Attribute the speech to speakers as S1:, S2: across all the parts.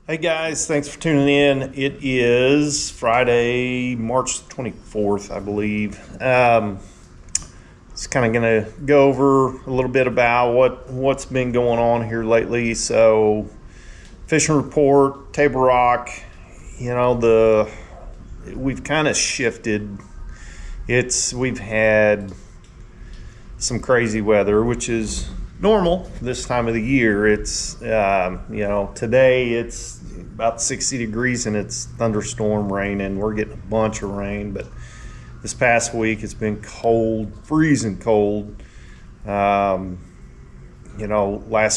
S1: Hey guys, thanks for tuning in. It is Friday, March 24th, I believe. Just kind of going to go over a little bit about what's been going on here lately. So, fishing report, Table Rock, we've kind of shifted. We've had some crazy weather, which is normal this time of the year. It's today it's about 60 degrees and it's thunderstorm raining. We're getting a bunch of rain, but this past week it's been cold, freezing cold. Last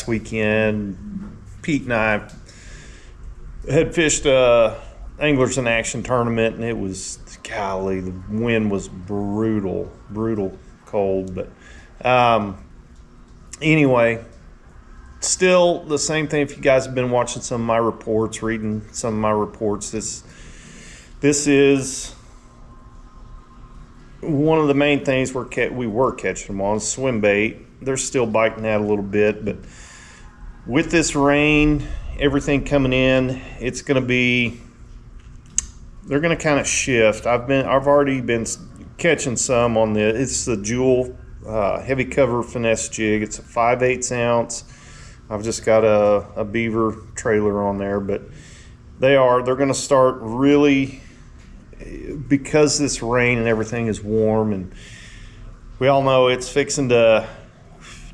S1: weekend Pete and I had fished Anglers in Action tournament, and it was, golly, the wind was brutal cold. But anyway, still the same thing. If you guys have been watching some of my reports, reading some of my reports, this is one of the main things we were catching them on, swim bait. They're still biting that a little bit, but with this rain, everything coming in, it's going to be, they're going to kind of shift. I've already been catching some on it's the Jewel heavy cover finesse jig. It's a 5/8 ounce. I've just got a beaver trailer on there, but they're going to start really, because this rain and everything is warm, and we all know it's fixing to,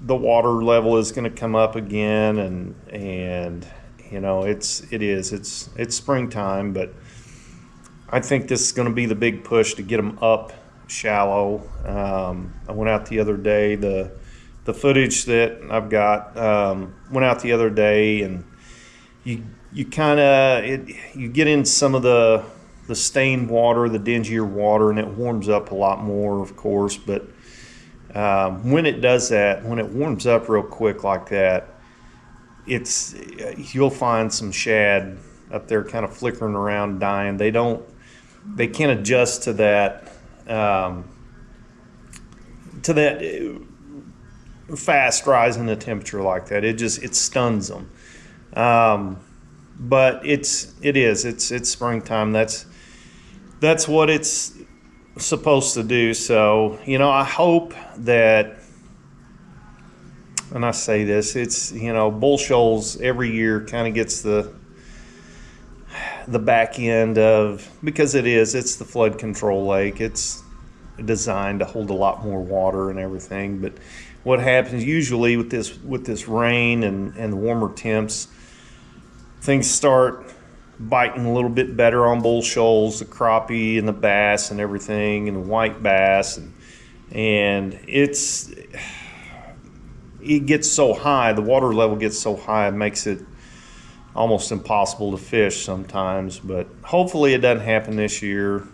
S1: the water level is going to come up again, and it's springtime, but I think this is going to be the big push to get them up shallow. I went out the other day, the footage that I've got, went out the other day, and you get in some of the stained water, the dingier water, and it warms up a lot more, of course. But when it does that, when it warms up real quick like that, you'll find some shad up there kind of flickering around, dying. They can't adjust to that fast rise in the temperature like that. It stuns them. But it's springtime. That's what it's supposed to do. So, I hope that, and I say this, it's, Bull Shoals every year kind of gets the back end of, because it's the flood control lake. It's designed to hold a lot more water and everything. But what happens usually with this rain and the warmer temps, things start biting a little bit better on Bull Shoals, the crappie and the bass and everything, and the white bass, and it gets so high, the water level gets so high, it makes it almost impossible to fish sometimes. But hopefully it doesn't happen this year.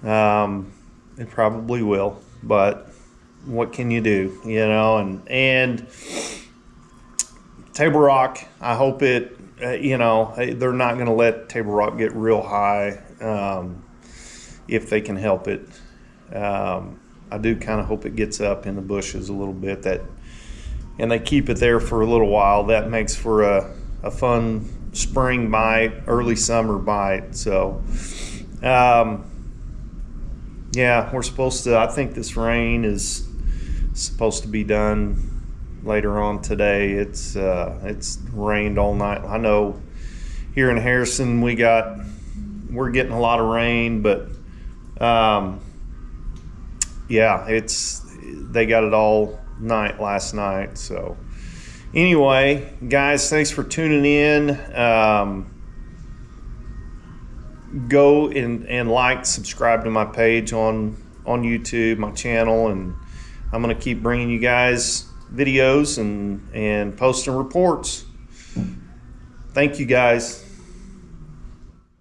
S1: It probably will, but what can you do, and Table Rock, I hope it, they're not going to let Table Rock get real high if they can help it. I do kind of hope it gets up in the bushes a little bit, and they keep it there for a little while. That makes for a fun spring bite, early summer bite. So, we're supposed to, I think this rain is supposed to be done later on today. It's rained all night. I know here in Harrison we're getting a lot of rain, but they got it all night last night. So anyway, guys, thanks for tuning in. Go and subscribe to my page on YouTube, my channel, and I'm going to keep bringing you guys videos and posting reports. Thank you, guys.